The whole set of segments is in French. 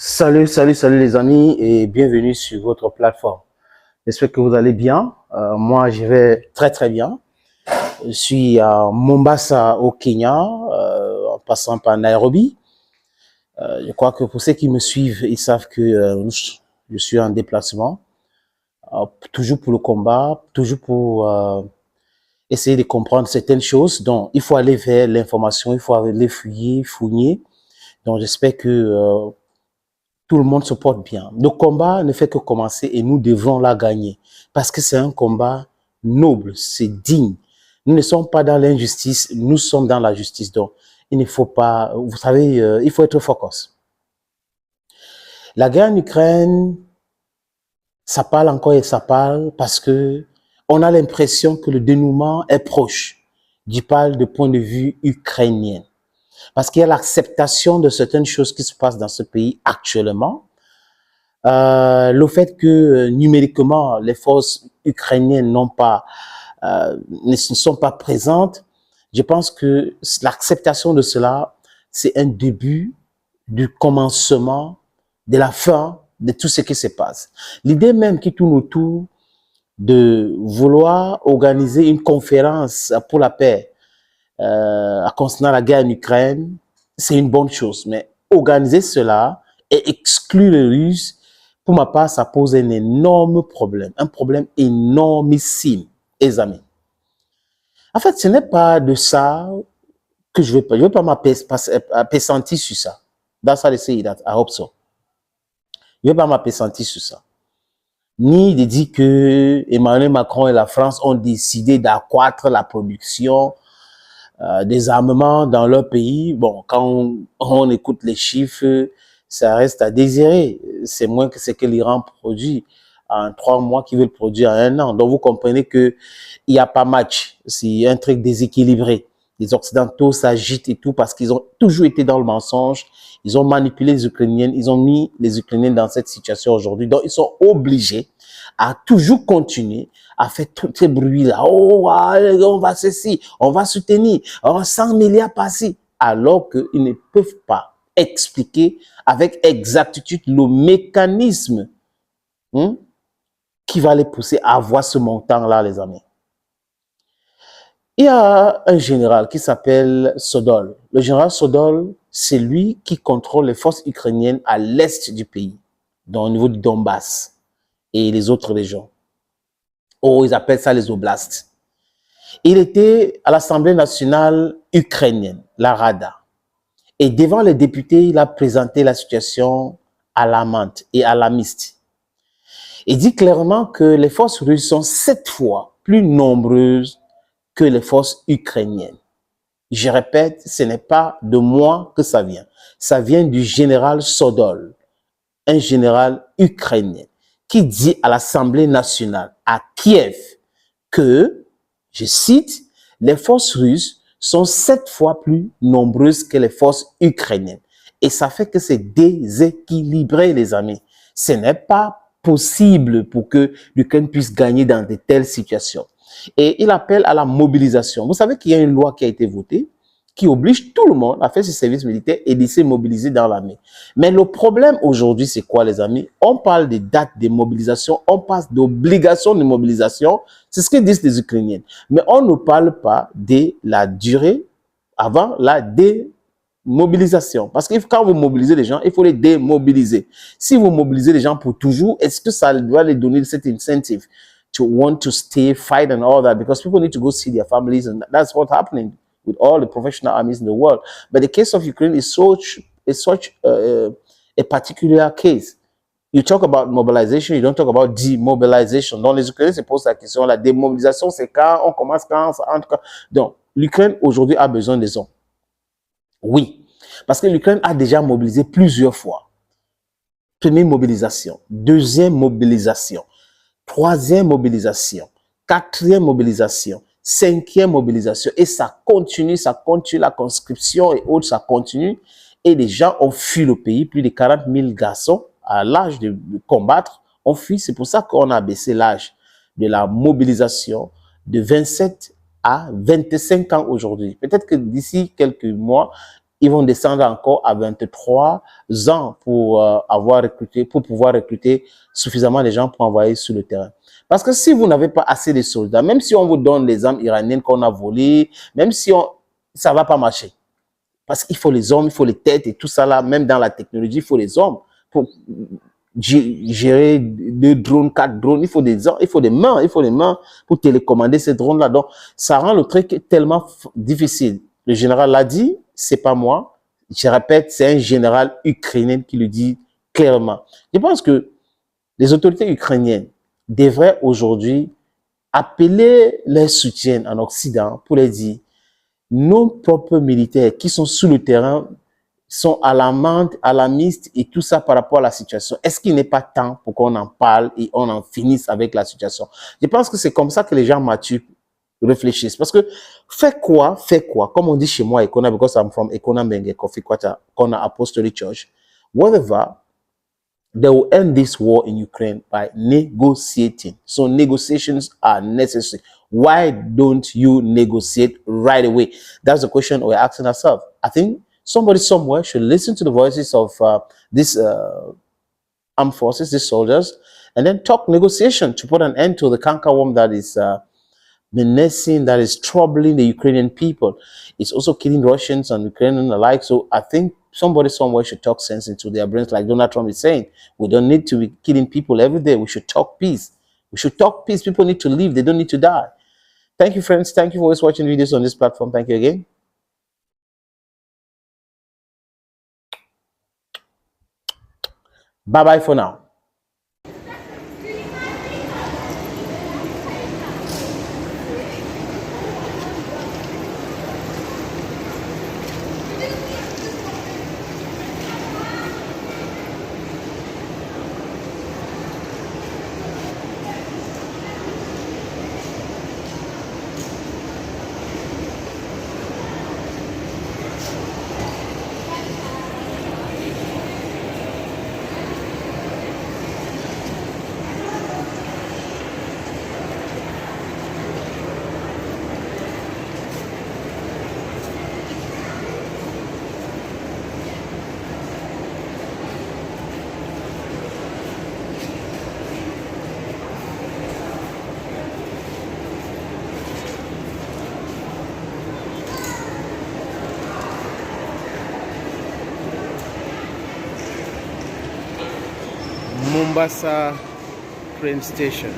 Salut les amis et bienvenue sur votre plateforme. J'espère que vous allez bien. Moi, je vais très bien. Je suis à Mombasa au Kenya, en passant par Nairobi. Je crois que pour ceux qui me suivent, ils savent que je suis en déplacement, toujours pour le combat, toujours pour essayer de comprendre certaines choses. Donc, il faut aller vers l'information, il faut aller fouiller. Donc, j'espère que tout le monde se porte bien. Le combat ne fait que commencer et nous devons la gagner parce que c'est un combat noble, c'est digne. Nous ne sommes pas dans l'injustice, nous sommes dans la justice. Donc, il ne faut pas, vous savez, il faut être focus. La guerre en Ukraine, ça parle encore et ça parle parce que on a l'impression que le dénouement est proche. Je parle de point de vue ukrainien. Parce qu'il y a l'acceptation de certaines choses qui se passent dans ce pays actuellement. Le fait que numériquement les forces ukrainiennes ne sont pas présentes, je pense que l'acceptation de cela, c'est un début du commencement de la fin de tout ce qui se passe. L'idée même qui tourne autour de vouloir organiser une conférence pour la paix concernant la guerre en Ukraine, c'est une bonne chose, mais organiser cela et exclure les Russes, pour ma part, ça pose un énorme problème, un problème énormissime, les amis. En fait, ce n'est pas de ça que je veux pas m'appesantir sur ça. That's how they say that, I hope so. Je veux pas m'appesantir sur ça. Ni de dire que Emmanuel Macron et la France ont décidé d'accroître la production des armements dans leur pays. Bon, quand on écoute les chiffres, ça reste à désirer. C'est moins que ce que l'Iran produit en 3 mois qu'ils veulent produire en 1 an. Donc, vous comprenez que il n'y a pas match. C'est un truc déséquilibré. Les Occidentaux s'agitent et tout parce qu'ils ont toujours été dans le mensonge. Ils ont manipulé les Ukrainiennes. Ils ont mis les Ukrainiens dans cette situation aujourd'hui. Donc, ils sont obligés à toujours continuer à faire tout ce bruit-là. Oh, on va ceci, on va soutenir, 100 milliards par-ci. Alors qu'ils ne peuvent pas expliquer avec exactitude le mécanisme qui va les pousser à avoir ce montant-là, les amis. Il y a un général qui s'appelle Sodol. Le général Sodol, c'est lui qui contrôle les forces ukrainiennes à l'est du pays, donc au niveau du Donbass et les autres régions. Oh, ils appellent ça les oblasts. Il était à l'Assemblée nationale ukrainienne, la Rada. Et devant les députés, il a présenté la situation alarmante et alarmiste. Il dit clairement que les forces russes sont 7 fois plus nombreuses que les forces ukrainiennes. Je répète, ce n'est pas de moi que ça vient. Ça vient du général Sodol, un général ukrainien, qui dit à l'Assemblée nationale, à Kiev, que, je cite, les forces russes sont 7 fois plus nombreuses que les forces ukrainiennes. Et ça fait que c'est déséquilibré, les amis. Ce n'est pas possible pour que l'Ukraine puisse gagner dans de telles situations. Et il appelle à la mobilisation. Vous savez qu'il y a une loi qui a été votée qui oblige tout le monde à faire ses services militaires et de se mobiliser dans l'armée. Mais le problème aujourd'hui, c'est quoi, les amis? On parle des dates de mobilisation, on passe d'obligation de mobilisation, c'est ce que disent les Ukrainiens. Mais on ne parle pas de la durée avant la démobilisation. Parce que quand vous mobilisez les gens, il faut les démobiliser. Si vous mobilisez les gens pour toujours, est-ce que ça doit les donner cet incentive to want to stay, fight and all that? Because people need to go see their families, and that's what's happening with all the professional armies in the world. But the case of Ukraine is such a particular case. You talk about mobilization, you don't talk about demobilization. Donc, les Ukrainiens se posent la question, la démobilisation, c'est quand on commence, quand ça entre. Donc, l'Ukraine aujourd'hui a besoin des hommes. Oui, parce que l'Ukraine a déjà mobilisé plusieurs fois. Première mobilisation, deuxième mobilisation, troisième mobilisation, quatrième mobilisation, cinquième mobilisation, et ça continue, la conscription et autres, ça continue, et les gens ont fui le pays, plus de 40 000 garçons à l'âge de combattre ont fui. C'est pour ça qu'on a baissé l'âge de la mobilisation de 27 à 25 ans aujourd'hui. Peut-être que d'ici quelques mois, ils vont descendre encore à 23 ans pour pouvoir recruter suffisamment de gens pour envoyer sur le terrain. Parce que si vous n'avez pas assez de soldats, même si on vous donne les armes iraniennes qu'on a volées, même si ça va pas marcher. Parce qu'il faut les hommes, il faut les têtes et tout ça là, même dans la technologie, il faut les hommes pour gérer 2 drones, 4 drones, il faut des mains pour télécommander ces drones là. Donc, ça rend le truc tellement difficile. Le général l'a dit, c'est pas moi. Je répète, c'est un général ukrainien qui le dit clairement. Je pense que les autorités ukrainiennes devraient aujourd'hui appeler leur soutien en Occident pour les dire nos propres militaires qui sont sur le terrain sont alarmistes et tout ça par rapport à la situation. Est-ce qu'il n'est pas temps pour qu'on en parle et on en finisse avec la situation? Je pense que c'est comme ça que les gens matures réfléchissent. Parce que fais quoi, comme on dit chez moi, Ekona, because I'm from Ekona Menge, Kofi Kwata, Kona Apostolic Church, whatever, they will end this war in Ukraine by negotiating. So negotiations are necessary. Why don't you negotiate right away? That's the question we're asking ourselves. I think somebody somewhere should listen to the voices of these armed forces, these soldiers, and then talk negotiation to put an end to the cankerworm that is menacing, that is troubling the Ukrainian people. It's also killing Russians and Ukrainians alike. So I think somebody somewhere should talk sense into their brains, like Donald Trump is saying. We don't need to be killing people every day. We should talk peace. We should talk peace. People need to live. They don't need to die. Thank you, friends. Thank you for always watching videos on this platform. Thank you again. Bye-bye for now. Mombasa train station.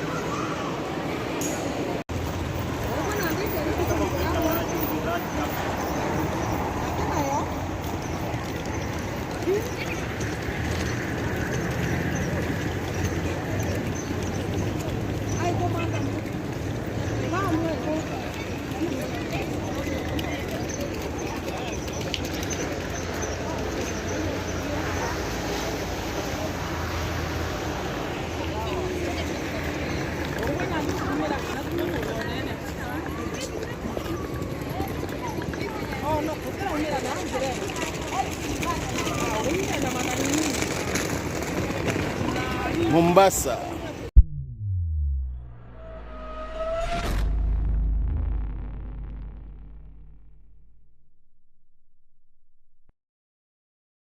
Mombasa.